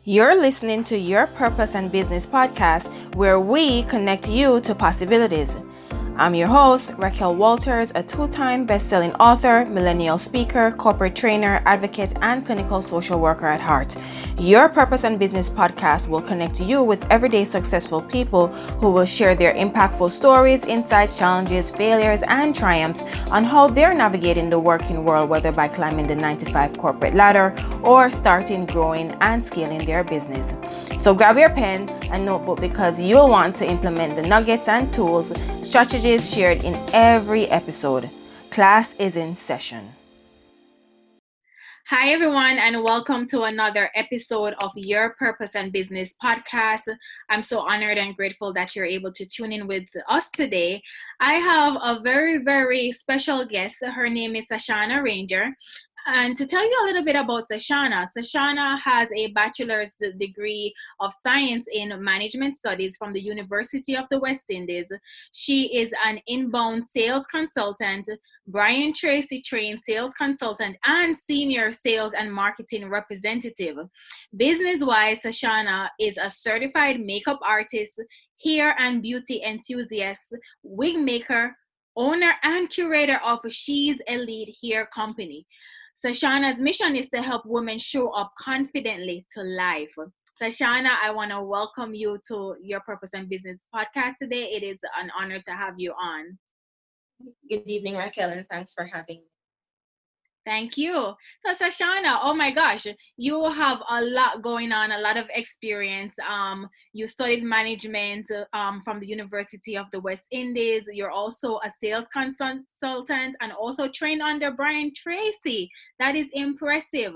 You're listening to Your Purpose and Business podcast, where we connect you to possibilities. I'm your host, Raquel Walters, a two-time best-selling author, millennial speaker, corporate trainer, advocate, and clinical social worker at heart. Your Purpose and Business podcast will connect you with everyday successful people who will share their impactful stories, insights, challenges, failures, and triumphs on how they're navigating the working world, whether by climbing the 9-to-5 corporate ladder or starting, growing, and scaling their business. So grab your pen and notebook because you'll want to implement the nuggets and tools, strategies shared in every episode. Class is in session. Hi, everyone, and welcome to another episode of Your Purpose and Business podcast. I'm so honored and grateful that you're able to tune in with us today. I have a very, very special guest. Her name is Sashana Ranger. And to tell you a little bit about Sashana has a bachelor's degree of science in management studies from the University of the West Indies. She is an inbound sales consultant, Brian Tracy trained sales consultant, and senior sales and marketing representative. Business wise, Sashana is a certified makeup artist, hair and beauty enthusiast, wig maker, owner and curator of She's Elite Hair Company. Sashana's mission is to help women show up confidently to life. Sashana, I want to welcome you to Your Purpose and Business podcast today. It is an honor to have you on. Good evening, Raquel, and thanks for having me. Thank you. So Sashana, oh my gosh, you have a lot going on, a lot of experience. You studied management from the University of the West Indies. You're also a sales consultant and also trained under Brian Tracy. That is impressive.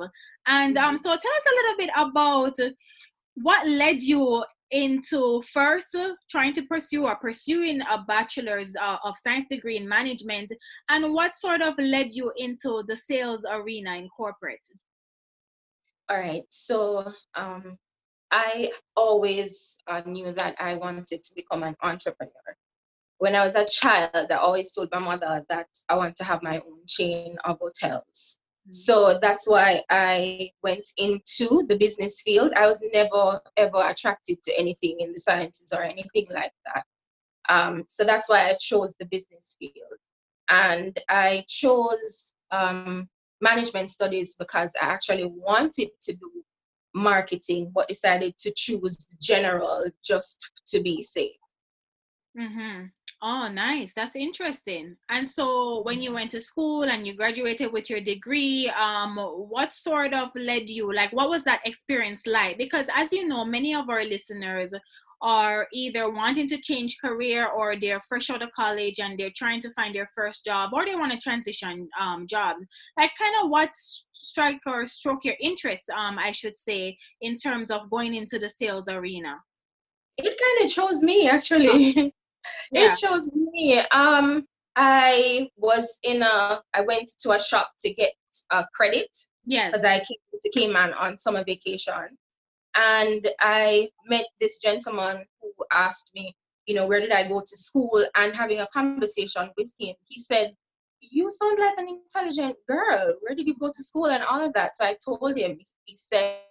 And so tell us a little bit about what led you into first trying to pursue or pursuing a bachelor's of science degree in management, and what sort of led you into the sales arena in corporate? All right, so I always knew that I wanted to become an entrepreneur. When I was a child, I always told my mother that I want to have my own chain of hotels. So that's why I went into the business field. I was never ever attracted to anything in the sciences or anything like that. So that's why I chose the business field. And I chose management studies because I actually wanted to do marketing, but decided to choose general just to be safe. Mm-hmm. Oh, nice. That's interesting. And so when you went to school and you graduated with your degree, what sort of led you, like what was that experience like? Because as you know, many of our listeners are either wanting to change career or they're fresh out of college and they're trying to find their first job or they want to transition jobs. Like kind of what strike or stroke your interest, I should say, in terms of going into the sales arena? It kind of chose me actually. Yeah. It chose me. I went to a shop to get credit because Yes. I came to Cayman on summer vacation. And I met this gentleman who asked me, where did I go to school? And having a conversation with him, he said, "You sound like an intelligent girl. Where did you go to school and all of that?" So I told him. He said,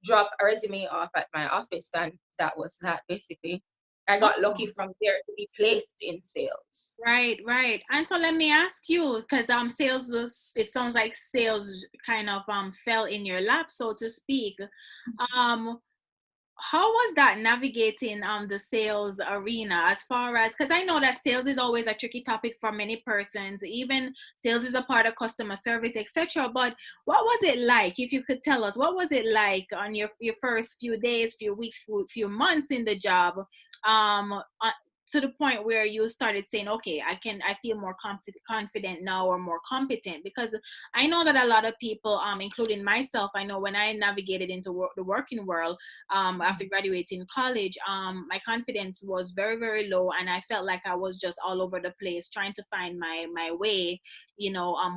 "Drop a resume off at my office." And that was that basically. I got lucky Oh. from there to be placed in sales. Right, right. And so let me ask you, because sales it sounds like sales kind of fell in your lap, so to speak. Um, how was that navigating the sales arena as far as, because I know that sales is always a tricky topic for many persons, even sales is a part of customer service, etc. But what was it like, if you could tell us, what was it like on your first few days, few weeks, few months in the job, um to the point where you started saying, okay, I feel more confident now or more competent? Because I know that a lot of people, including myself, I know when I navigated into the working world, after graduating college, my confidence was very, very low, and I felt like I was just all over the place trying to find my way,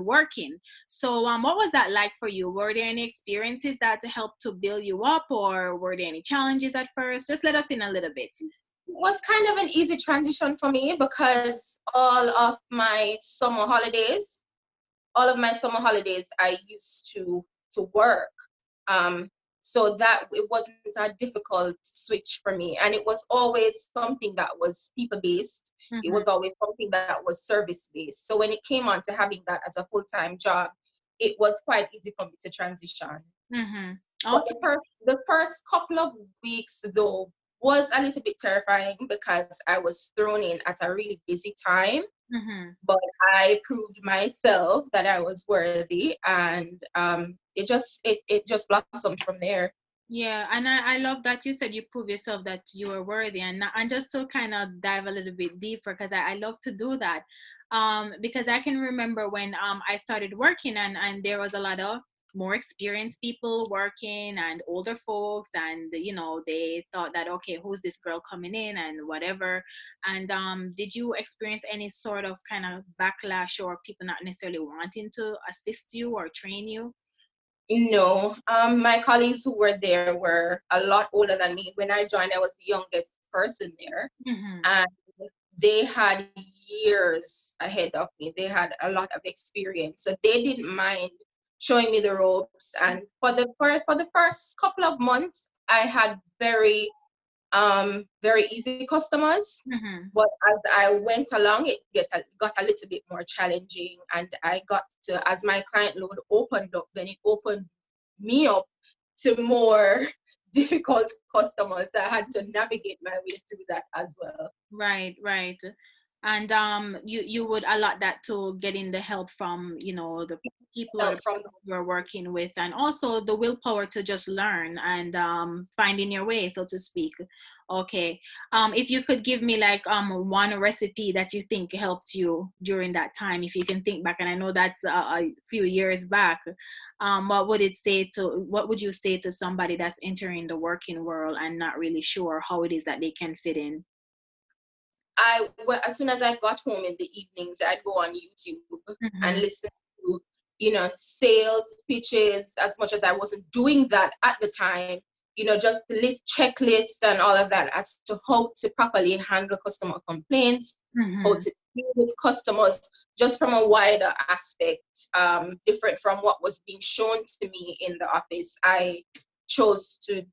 working. So, what was that like for you? Were there any experiences that helped to build you up, or were there any challenges at first? Just let us in a little bit. It was kind of an easy transition for me because all of my summer holidays I used to work. So that it wasn't a difficult switch for me. And it was always something that was people based. It Mm-hmm. was always something that was service based. So when it came on to having that as a full-time job, it was quite easy for me to transition. Mm-hmm. But Okay. the first couple of weeks though was a little bit terrifying because I was thrown in at a really busy time. Mm-hmm. But I proved myself that I was worthy, and it just blossomed from there. Yeah, and I love that you said you prove yourself that you are worthy, and just to kind of dive a little bit deeper, because I love to do that, because I can remember when I started working, and there was a lot of more experienced people working and older folks, and they thought that, okay, who's this girl coming in and whatever. And did you experience any sort of kind of backlash, or people not necessarily wanting to assist you or train you? No, my colleagues who were there were a lot older than me. When I joined, I was the youngest person there, Mm-hmm. and they had years ahead of me. They had a lot of experience, so they didn't mind showing me the ropes. And for the first couple of months, I had very easy customers. Mm-hmm. But as I went along, got a little bit more challenging, and I got to, as my client load opened up, then it opened me up to more difficult customers. I had to navigate my way through that as well. Right, right. And you would allot that to getting the help from, the people or the Help from people you're working with, and also the willpower to just learn and finding your way, so to speak. Okay. If you could give me like one recipe that you think helped you during that time, if you can think back, and I know that's a few years back, what would you say to somebody that's entering the working world and not really sure how it is that they can fit in? As soon as I got home in the evenings, I'd go on YouTube and Mm-hmm. listen to, sales pitches. As much as I wasn't doing that at the time, just list checklists and all of that as to how to properly handle customer complaints, how Mm-hmm. to deal with customers, just from a wider aspect, different from what was being shown to me in the office. I chose to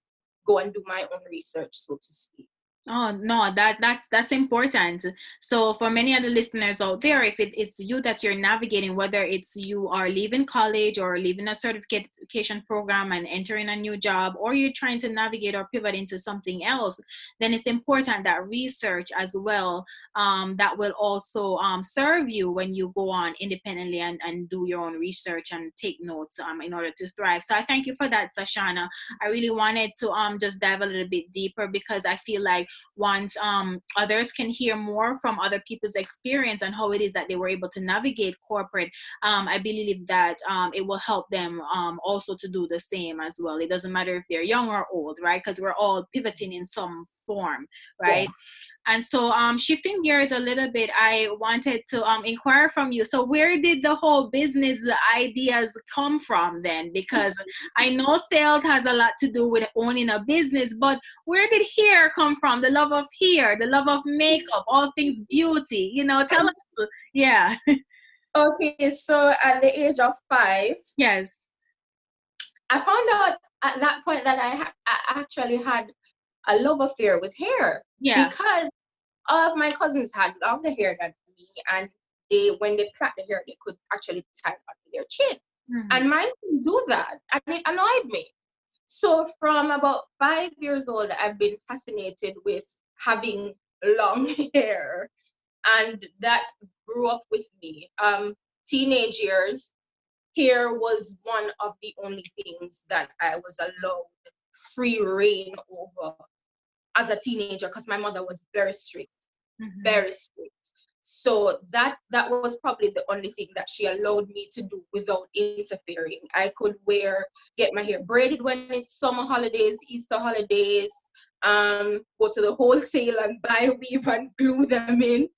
go and do my own research, so to speak. Oh no, that's important. So for many of the listeners out there, if it's you that you're navigating, whether it's you are leaving college or leaving a certification program and entering a new job, or you're trying to navigate or pivot into something else, then it's important that research as well, that will also serve you when you go on independently and do your own research and take notes in order to thrive. So I thank you for that, Sashana. I really wanted to just dive a little bit deeper, because I feel like once others can hear more from other people's experience and how it is that they were able to navigate corporate, I believe that it will help them also to do the same as well. It doesn't matter if they're young or old, right? Because we're all pivoting in some form, right? And so, shifting gears a little bit, I wanted to inquire from you. So, where did the whole business ideas come from then? Because I know sales has a lot to do with owning a business, but where did hair come from? The love of hair, the love of makeup, all things beauty. Tell us. Yeah. Okay, so at the age of 5, Yes. I found out at that point that I actually had a love affair with hair, Yeah. because all of my cousins had longer hair than me, and when they plait the hair, they could actually tie it onto their chin. Hmm. And mine didn't do that, and it annoyed me. So from about 5 years old, I've been fascinated with having long hair, and that grew up with me. Teenage years, hair was one of the only things that I was allowed free reign over as a teenager, because my mother was very strict, Hmm. very strict. So that was probably the only thing that she allowed me to do without interfering. I could get my hair braided when it's summer holidays, Easter holidays, go to the wholesale and buy weave and glue them in.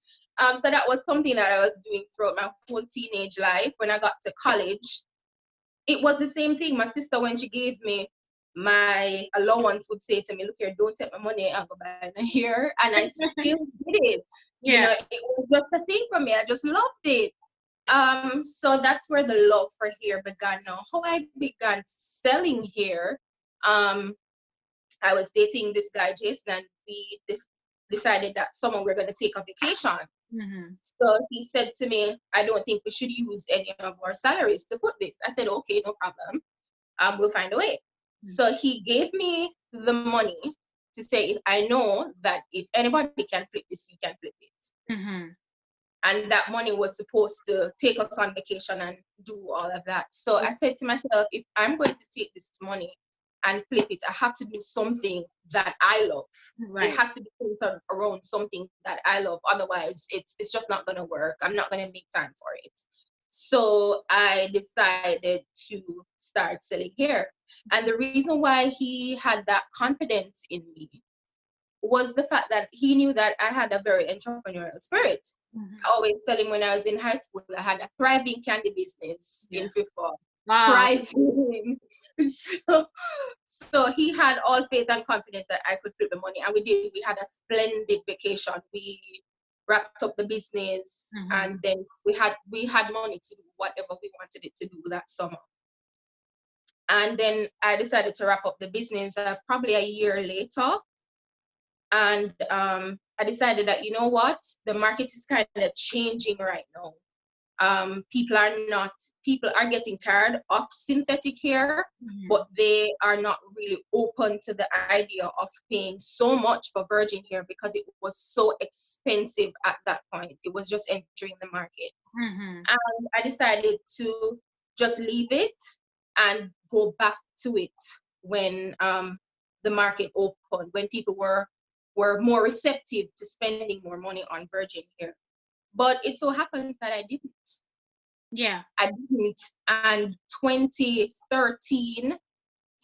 So that was something that I was doing throughout my whole teenage life. When I got to college, it was the same thing. My sister, when she gave me my allowance, would say to me, "Look here, don't take my money and go buy my hair." And I still did it. Yeah. It was just a thing for me. I just loved it. So that's where the love for hair began. Now, how I began selling hair, Um, I was dating this guy, Jason, and we decided that summer we're going to take a vacation. Mm-hmm. So he said to me, I don't think we should use any of our salaries to put this. I said, okay, no problem. We'll find a way. So he gave me the money to say, if I know that if anybody can flip this, you can flip it. Mm-hmm. And that money was supposed to take us on vacation and do all of that. So I said to myself, if I'm going to take this money and flip it, I have to do something that I love. It Right. has to be centered around something that I love. Otherwise, it's just not going to work. I'm not going to make time for it. So I decided to start selling hair. And the reason why he had that confidence in me was the fact that he knew that I had a very entrepreneurial spirit. Mm-hmm. I always tell him when I was in high school, I had a thriving candy business Yeah. in fifth form. Wow. Thriving. So he had all faith and confidence that I could flip the money. And we did. We had a splendid vacation. We wrapped up the business, Mm-hmm. and then we had money to do whatever we wanted it to do that summer. And then I decided to wrap up the business probably a year later. And I decided that, you know what, the market is kind of changing right now. People are getting tired of synthetic hair, Mm-hmm. but they are not really open to the idea of paying so much for virgin hair because it was so expensive at that point. It was just entering the market. Mm-hmm. And I decided to just leave it and go back to it when the market opened, when people were more receptive to spending more money on virgin hair. But it so happens that I didn't. Yeah. I didn't. And 2013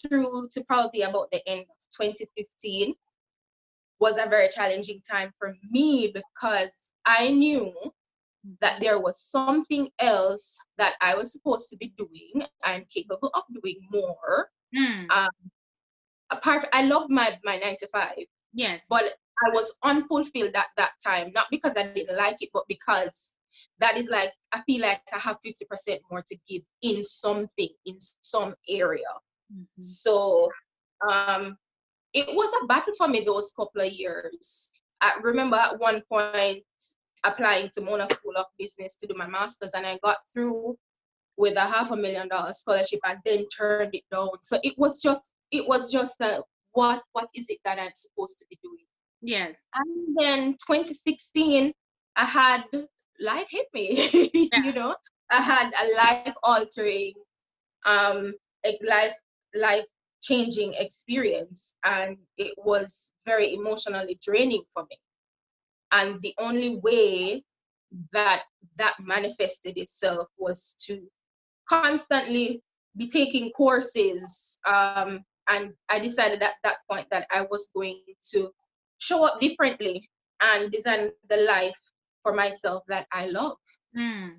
through to probably about the end of 2015 was a very challenging time for me because I knew that there was something else that I was supposed to be doing. I'm capable of doing more. Mm. Um, I loved my 9 to 5, Yes. but I was unfulfilled at that time, not because I didn't like it, but because that is like, I feel like I have 50% more to give in something, in some area. Mm-hmm. So it was a battle for me those couple of years. I remember at one point applying to Mona School of Business to do my master's, and I got through with a $500,000 scholarship and then turned it down. So it was just what is it that I'm supposed to be doing? Yes. And then 2016, I had life hit me, Yeah. I had a life altering, like life changing experience, and it was very emotionally draining for me. And the only way that that manifested itself was to constantly be taking courses. And I decided at that point that I was going to show up differently and design the life for myself that I love. Mm.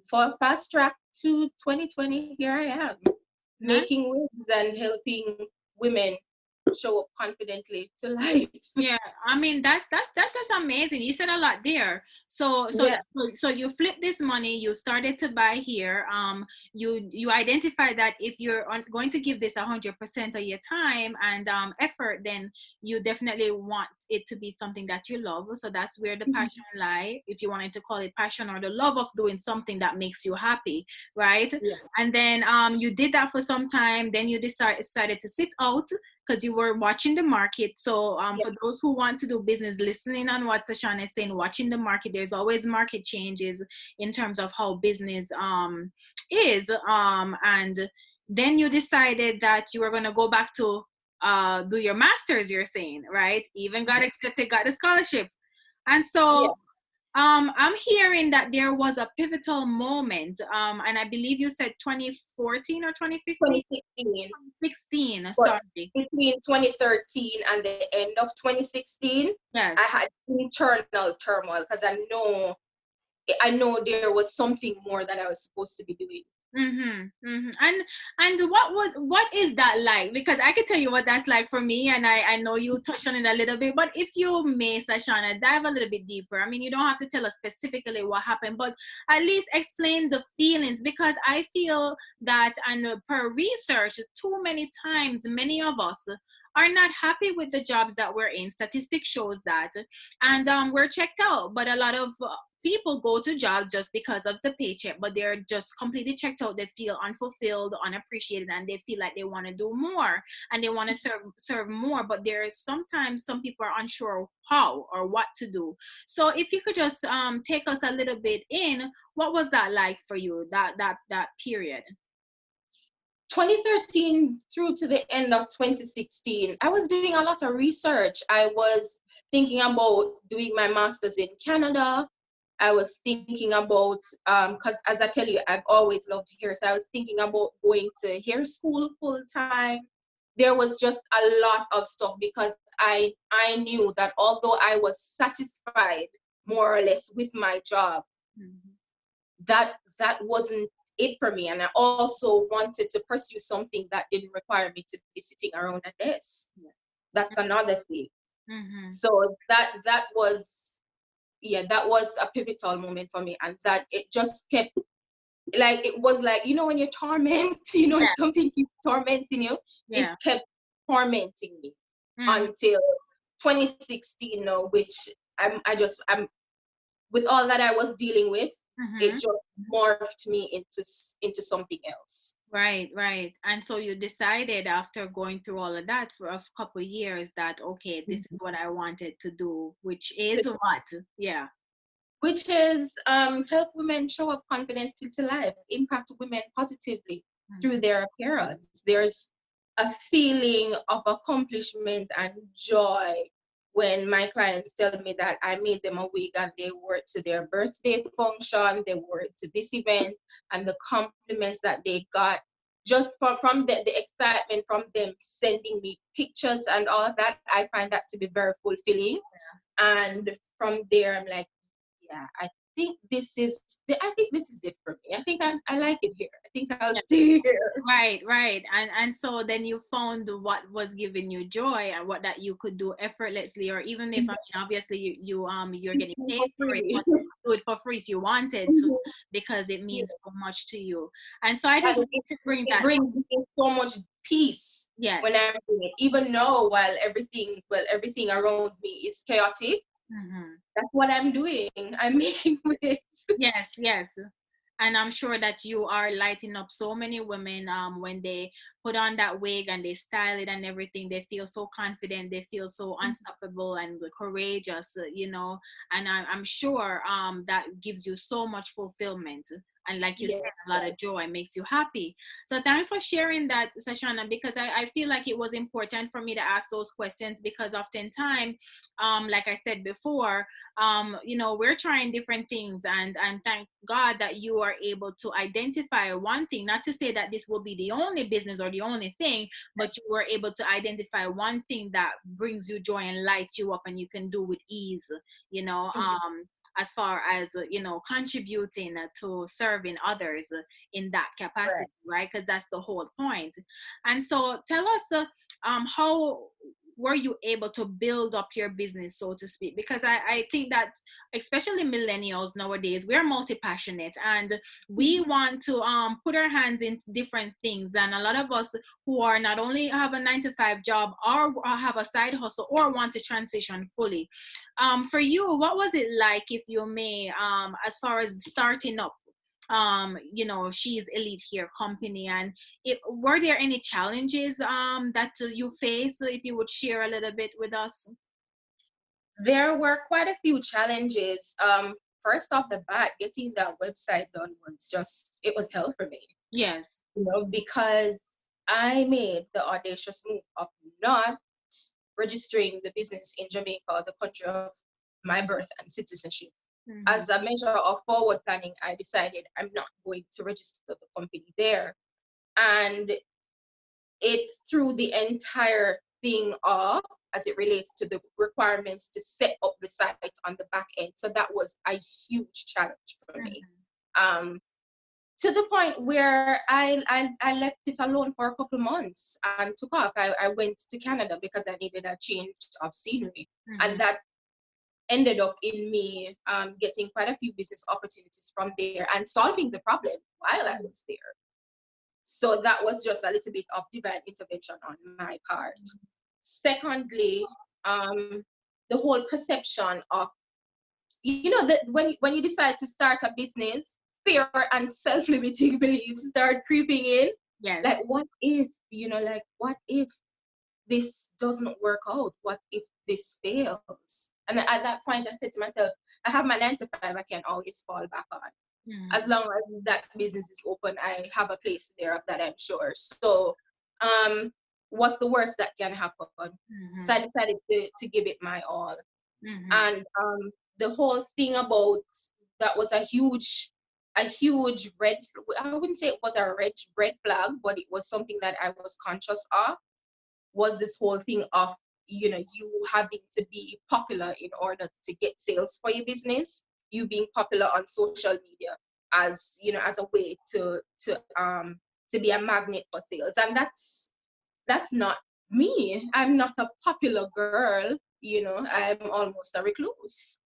For fast track to 2020, here I am, Nice. making waves and helping women show up confidently to life. Yeah, I mean that's just amazing. You said a lot there. Yeah, So you flip this money. You started to buy here. You identify that if you're going to give this 100% of your time and effort, then you definitely want it to be something that you love. So that's where the passion lie. If you wanted to call it passion or the love of doing something that makes you happy, right? yeah, And then you did that for some time. Then you decided to sit out because you were watching the market. So yeah, for those who want to do business, listening on what Sashana is saying, watching the market, there's always market changes in terms of how business is. And then you decided that you were going to go back to do your master's, you're saying, right? Even got accepted, got a scholarship. And yeah. so I'm hearing that there was a pivotal moment, and I believe you said 2014 or 2015, 2016. 2016. But Sorry. between 2013 and the end of 2016, I Yes. had internal turmoil because I know there was something more that I was supposed to be doing. And what is that like? Because I can tell you what that's like for me, and I know you touched on it a little bit, but if you may, Sashana, dive a little bit deeper. I mean, you don't have to tell us specifically what happened, but at least explain the feelings, because I feel that, and per research, too many times, many of us are not happy with the jobs that we're in. Statistics shows that, and we're checked out. But a lot of people go to jobs just because of the paycheck, but they're just completely checked out. They feel unfulfilled, unappreciated, and they feel like they want to do more and they want to serve more. But there's sometimes some people are unsure how or what to do. So if you could just take us a little bit in, what was that like for you? That period. 2013 through to the end of 2016, I was doing a lot of research. I was thinking about doing my master's in Canada. I was thinking about, because as I tell you, I've always loved hair. So I was thinking about going to hair school full time. There was just a lot of stuff because I knew that although I was satisfied more or less with my job, Mm-hmm. that wasn't it for me. And I also wanted to pursue something that didn't require me to be sitting around a desk. That's another thing. Mm-hmm. So that was, yeah, that was a pivotal moment for me. And that it just kept, like, it was like, when you're torment, Yeah. if something keeps tormenting you, it Yeah. kept tormenting me Mm-hmm. until 2016 now, which I'm with all that I was dealing with, it Mm-hmm. just morphed me into something else. Right, right. And so you decided after going through all of that for a couple of years that, okay, this is what I wanted to do, which is what? Yeah. Which is help women show up confidently to life, impact women positively through their appearance. There's a feeling of accomplishment and joy when my clients tell me that I made them a wig and they wore it to their birthday function, they wore it to this event, and the compliments that they got just from the excitement from them sending me pictures and all of that. I find that to be very fulfilling. And from there, I'm like, yeah, I think this is it for me. I like it here. I think I'll stay here. Right, right. And so then you found what was giving you joy and what that you could do effortlessly, or even if, I mean, obviously you're getting paid For for it, free. but you could do it for free if you wanted to, because it Yeah. means so much to you. And so I just And wanted to bring it that. brings me so much peace when Yes. I'm doing it. Even now, while everything around me is chaotic, Hmm. that's what I'm doing. I'm making it. Yes, yes. And I'm sure that you are lighting up so many women when they put on that wig and they style it and everything. They feel so confident, they feel so unstoppable and courageous, and I'm sure that gives you so much fulfillment. And like you Yeah. said, a lot of joy makes you happy. So thanks for sharing that, Sashana, because I feel like it was important for me to ask those questions, because oftentimes, like I said before, we're trying different things, and thank God that you are able to identify one thing, not to say that this will be the only business or the only thing, but you were able to identify one thing that brings you joy and lights you up and you can do with ease, you know um as far as contributing to serving others in that capacity, Right. right? Because that's the whole point. And so tell us, how were you able to build up your business, so to speak? Because I think that especially millennials nowadays, we're multi-passionate and we want to put our hands in different things. And a lot of us who are not only have a 9 to 5 job or have a side hustle or want to transition fully. For you, what was it like, if you may, as far as starting up She's Elite Hair Company, and were there any challenges that you face, if you would share a little bit with us? There were quite a few challenges. First off the bat, getting that website done was it was hell for me. Yes. Because I made the audacious move of not registering the business in Jamaica, the country of my birth and citizenship. Mm-hmm. As a measure of forward planning, I decided I'm not going to register the company there. And it threw the entire thing off as it relates to the requirements to set up the site on the back end. So that was a huge challenge for me. Um, to the point where I left it alone for a couple months and took off. I went to Canada because I needed a change of scenery. And Mm-hmm. that ended up in me getting quite a few business opportunities from there and solving the problem while I was there. So that was just a little bit of divine intervention on my part. Secondly, the whole perception of, that when you decide to start a business, fear and self-limiting beliefs start creeping in. Yes. Like, what if, what if this doesn't work out? What if this fails? And at that point, I said to myself, I have my 9 to 5, I can always fall back on. Mm-hmm. As long as that business is open, I have a place there of that, I'm sure. So, um, what's the worst that can happen? So I Mm-hmm. decided to give it my all. Mm-hmm. And the whole thing about that was a huge red. I wouldn't say it was a red flag, but it was something that I was conscious of. Was this whole thing of you having to be popular in order to get sales for your business, you being popular on social media as a way to be a magnet for sales. And that's not me. I'm not a popular girl. I'm almost a recluse.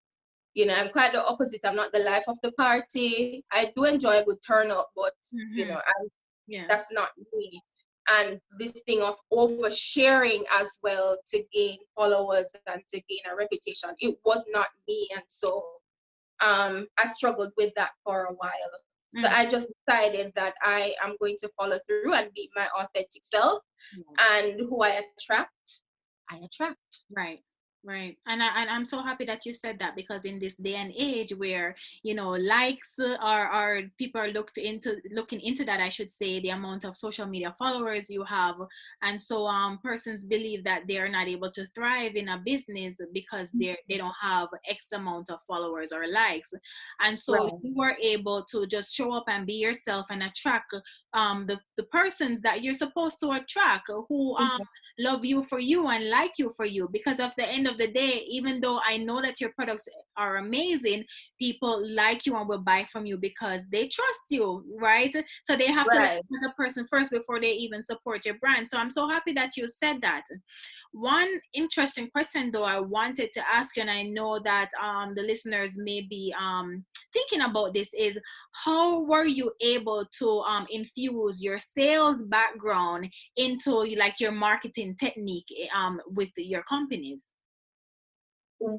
I'm quite the opposite. I'm not the life of the party. I do enjoy a good turn up, but Mm-hmm. I'm Yeah. that's not me. And this thing of oversharing as well to gain followers and to gain a reputation, it was not me. And so I struggled with that for a while. So Mm-hmm. I just decided that I am going to follow through and be my authentic self, Yes. and who I attract. Right. Right. And I'm so happy that you said that, because in this day and age where, likes are people are looking into that, I should say, the amount of social media followers you have. And so persons believe that they are not able to thrive in a business because they don't have X amount of followers or likes. And so Right. you were able to just show up and be yourself and attract the persons that you're supposed to attract, who love you for you and like you for you. Because of the end of the day, even though I know that your products are amazing, people like you and will buy from you because they trust you, right? So they have to like Right. you as a person first before they even support your brand. So I'm so happy that you said that. One interesting question though I wanted to ask you, and I know that the listeners may be thinking about this, is how were you able to infuse your sales background into like your marketing technique with your companies?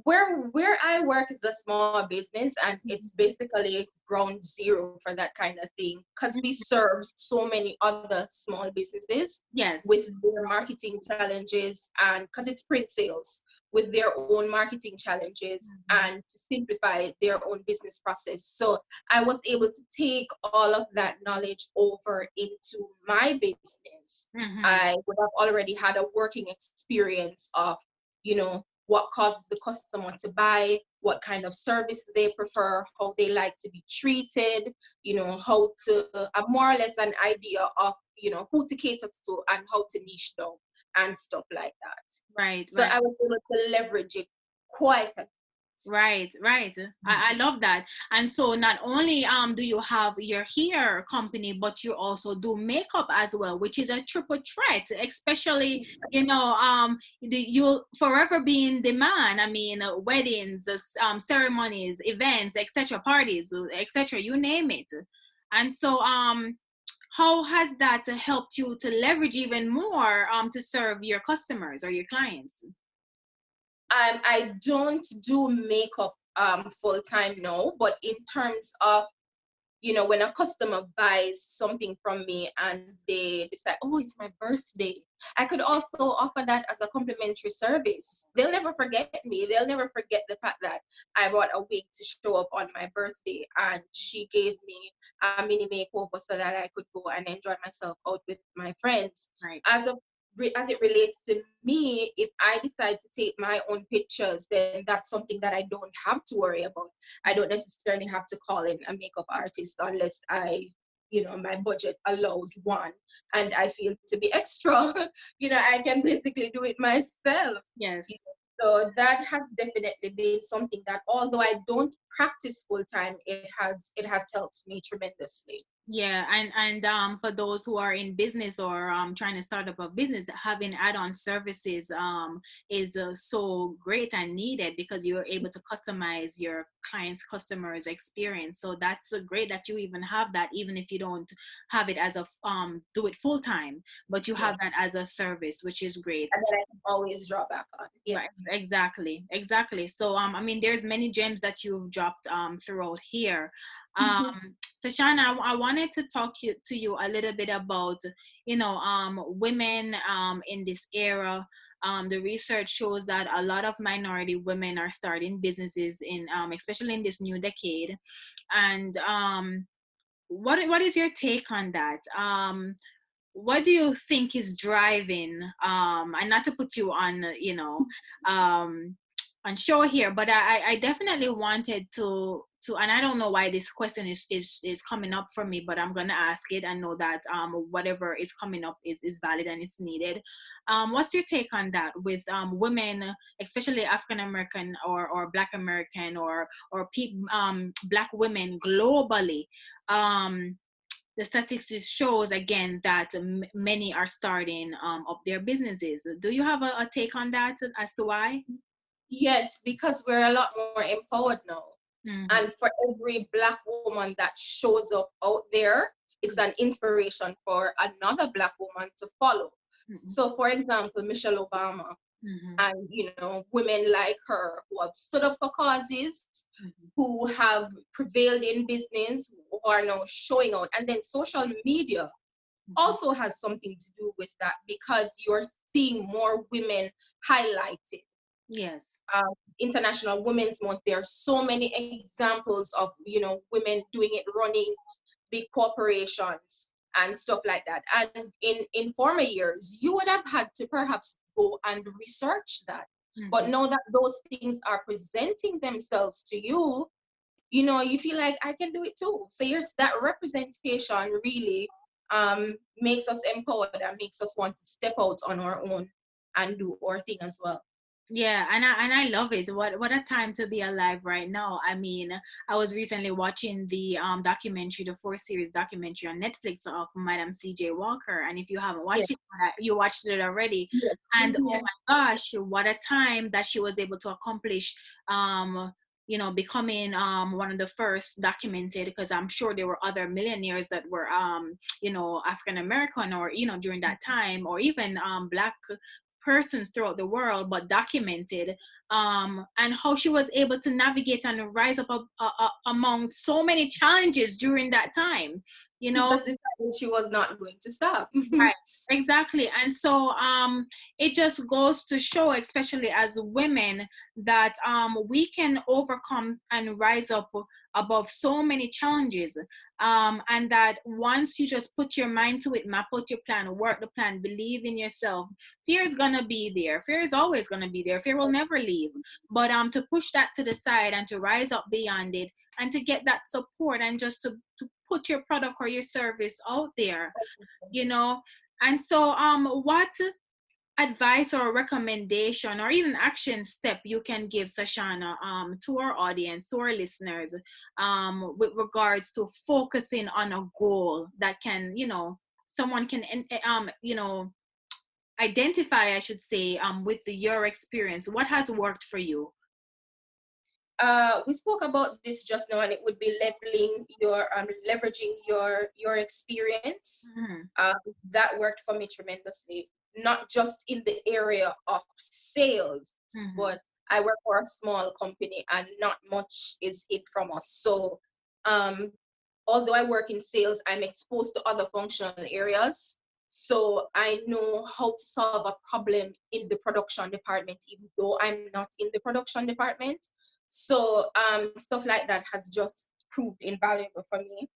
Where I work is a small business, and it's Mhm. basically ground zero for that kind of thing, because we Mhm. serve so many other small businesses Yes. with their marketing challenges, and because it's print sales, with their own marketing challenges Mhm. and to simplify their own business process. So I was able to take all of that knowledge over into my business. Mhm. I would have already had a working experience of, what causes the customer to buy, what kind of service they prefer, how they like to be treated, how to, more or less an idea of, who to cater to and how to niche down and stuff like that. Right, So right. I was able to leverage it quite a bit. Right, right. I love that. And so not only do you have your hair company, but you also do makeup as well, which is a triple threat, especially, you'll forever be in demand. I mean, weddings, ceremonies, events, etc., parties, etc., you name it. And so how has that helped you to leverage even more to serve your customers or your clients? I don't do makeup full time now, but in terms of, when a customer buys something from me and they decide, oh, it's my birthday, I could also offer that as a complimentary service. They'll never forget me. They'll never forget the fact that I bought a wig to show up on my birthday and she gave me a mini makeover so that I could go and enjoy myself out with my friends. Right. As it relates to me, if I decide to take my own pictures, then that's something that I don't have to worry about. I don't necessarily have to call in a makeup artist unless my budget allows one and I feel to be extra. I can basically do it myself. Yes. So that has definitely been something that, although I don't practice full time, it has helped me tremendously. Yeah, and for those who are in business or trying to start up a business, having add-on services is so great and needed because you're able to customize your clients' customers' experience. So that's great that you even have that, even if you don't have it as a do it full time, but you have Yes. that as a service, which is great. And then I can always draw back on. Yeah. Right, exactly, exactly. So I mean, there's many gems that you've dropped throughout here. Sashana, I wanted to to you a little bit about, women in this era. The research shows that a lot of minority women are starting businesses in, especially in this new decade. And what is your take on that? What do you think is driving, and not to put you on, um on show here, but I definitely wanted to, and I don't know why this question is coming up for me, but I'm gonna ask it and know that whatever is coming up is valid and it's needed. What's your take on that with women, especially African American or Black American or Black women globally? um the statistics shows again that many are starting up their businesses. Do you have a take on that as to why? Yes, because we're a lot more empowered now. Mm-hmm. And for every Black woman that shows up out there, it's an inspiration for another Black woman to follow. Mm-hmm. So, for example, Michelle Obama Mm-hmm. and women like her who have stood up for causes, Mm-hmm. who have prevailed in business, who are now showing out. And then social media Mm-hmm. also has something to do with that because you're seeing more women highlighted. Yes. International Women's Month, there are so many examples of women doing it, running big corporations and stuff like that. And in former years, you would have had to perhaps go and research that. But Mm-hmm. now that those things are presenting themselves to you, you feel like I can do it too. So here's that representation really makes us empowered and makes us want to step out on our own and do our thing as well. Yeah, and I love it. What a time to be alive right now. I mean, I was recently watching the documentary, the four series documentary on Netflix of Madam C.J. Walker, and if you haven't Yeah. watched it, you watched it already. Yeah. And oh Mhm. my gosh, what a time that she was able to accomplish. Becoming one of the first documented, because I'm sure there were other millionaires that were African American, or during that time, or even Black persons throughout the world, but documented, and how she was able to navigate and rise up among so many challenges during that time, you She know. just decided she was not going to stop. Right, exactly. And so it just goes to show, especially as women, that we can overcome and rise up above so many challenges. And that once you just put your mind to it, map out your plan, work the plan, believe in yourself, fear is gonna be there. Fear is always gonna be there. Fear will never leave. But to push that to the side and to rise up beyond it and to get that support and just to put your product or your service out there, you know. And so what advice or recommendation or even action step you can give, Sashana, to our audience, to our listeners, with regards to focusing on a goal that can, someone can identify, I should say, with your experience, what has worked for you? We spoke about this just now, and it would be leveraging your experience. Mm-hmm. Um, that worked for me tremendously, not just in the area of sales, but Mm-hmm. I work for a small company, and not much is hid from us. So, um, although I work in sales, I'm exposed to other functional areas. So I know how to solve a problem in the production department, even though I'm not in the production department. So stuff like that has just proved invaluable for me.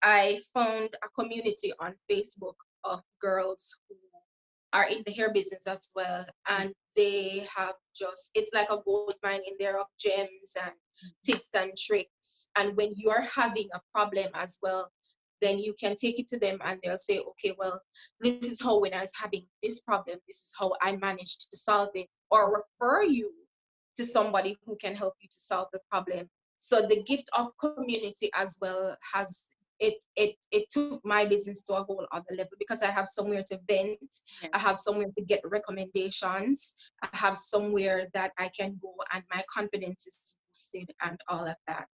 I found a community on Facebook of girls who are in the hair business as well, and they have just, it's like a gold mine in there of gems and tips and tricks. And when you are having a problem as well, then you can take it to them and they'll say, okay, well, this is how, when I was having this problem, this is how I managed to solve it, or refer you to somebody who can help you to solve the problem. So the gift of community as well has it took my business to a whole other level because I have somewhere to vent, I Yes. have somewhere to get recommendations, I have somewhere that I can go and my confidence is boosted and all of that.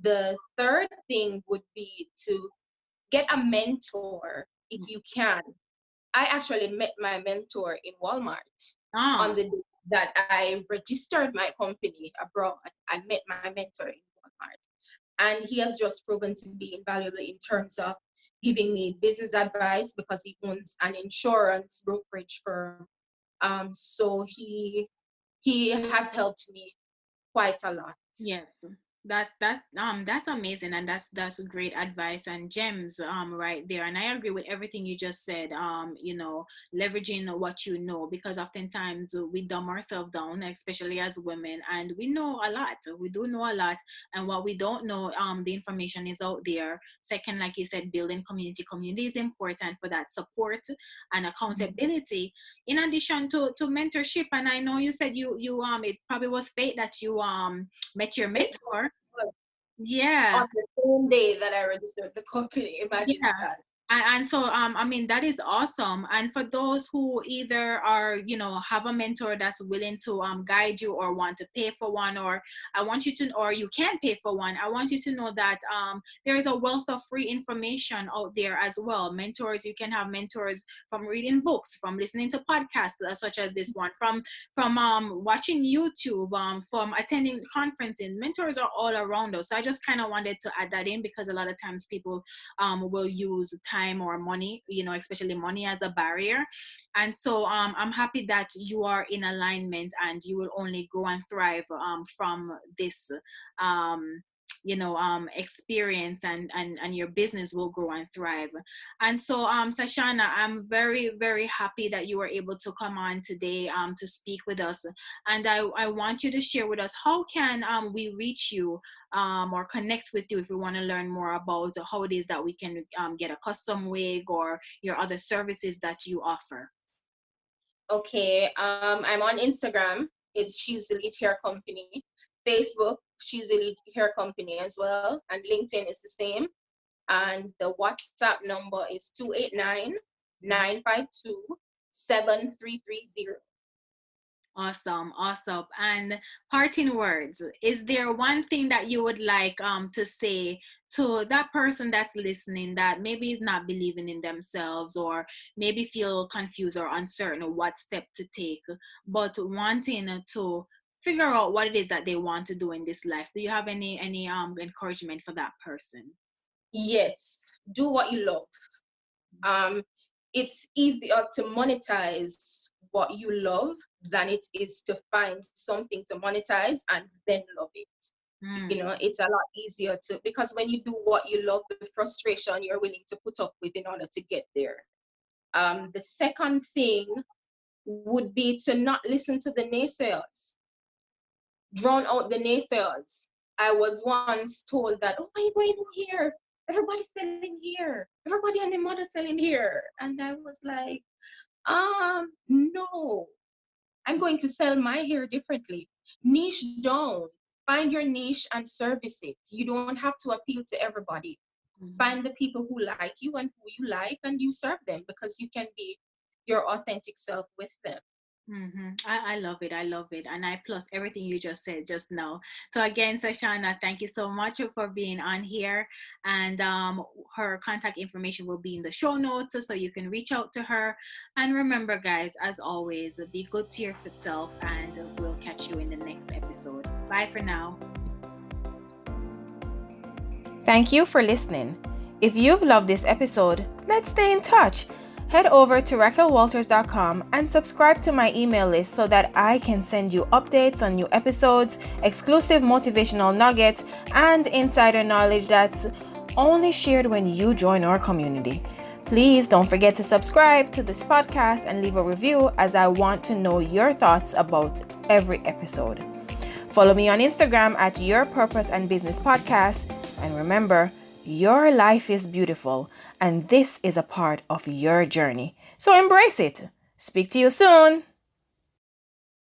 The third thing would be to get a mentor if you can. I actually met my mentor in Walmart on Ah, the day that I registered my company abroad. I met my mentor in Walmart. And he has just proven to be invaluable in terms of giving me business advice because he owns an insurance brokerage firm. So he has helped me quite a lot. yes, that's amazing, and that's great advice and gems right there. And I agree with everything you just said. Leveraging what you know, because oftentimes we dumb ourselves down, especially as women, and we know a lot. We do know a lot, and what we don't know, the information is out there. Second, like you said, building community. Community is important for that support and accountability in addition to mentorship. And I know you said you it probably was fate that you met your It mentor. was Yeah. on the same day that I registered the company. Imagine Yeah. that. And so I mean, that is awesome. And for those who either are, have a mentor that's willing to guide you, or want to pay for one, or I want you to, or you can pay for one, I want you to know that there is a wealth of free information out there as well. Mentors, you can have mentors from reading books, from listening to podcasts such as this one, from watching YouTube, from attending conferences. Mentors are all around us. So I just kind of wanted to add that in, because a lot of times people will use time or money, especially money, as a barrier. And so I'm happy that you are in alignment, and you will only grow and thrive from this experience, and your business will grow and thrive. And so Sashana, I'm very, very happy that you were able to come on today to speak with us. And I want you to share with us, how can we reach you or connect with you if we want to learn more about how it is that we can get a custom wig, or your other services that you offer. Okay, I'm on Instagram. It's She's Elite Hair Company. Facebook, She's Elite Hair Company as well. And LinkedIn is the same. And the WhatsApp number is 289-952-7330. Awesome, awesome. And parting words, is there one thing that you would like to say to that person that's listening, that maybe is not believing in themselves, or maybe feel confused or uncertain of what step to take, but wanting to figure out what it is that they want to do in this life? Do you have any encouragement for that person? Yes, do what you love. Um, it's easier to monetize what you love than it is to find something to monetize and then love it. Mm, It's a lot easier to, because when you do what you love, the frustration you're willing to put up with in order to get there. The second thing would be to not listen to the naysayers, drown out the naysayers. I was once told that, oh, what are you going to do here? Everybody's selling here. Everybody and their mother selling here. And I was like, no, I'm going to sell my hair differently. Niche down. Find your niche and service it. You don't have to appeal to everybody. mhm. Find the people who like you and who you like, and you serve them, because you can be your authentic self with them. I love it. I love it. And I plus everything you just said just now. So again, Sashana, thank you so much for being on here. And her contact information will be in the show notes, so you can reach out to her. And remember, guys, as always, be good to yourself, and we'll catch you in the next episode. Bye for now. Thank you for listening. If you've loved this episode, let's stay in touch. Head over to raquelwalters.com and subscribe to my email list so that I can send you updates on new episodes, exclusive motivational nuggets, and insider knowledge that's only shared when you join our community. Please don't forget to subscribe to this podcast and leave a review, as I want to know your thoughts about every episode. Follow me on Instagram at Your Purpose and Business Podcast. And remember, your life is beautiful, and this is a part of your journey. So embrace it. Speak to you soon.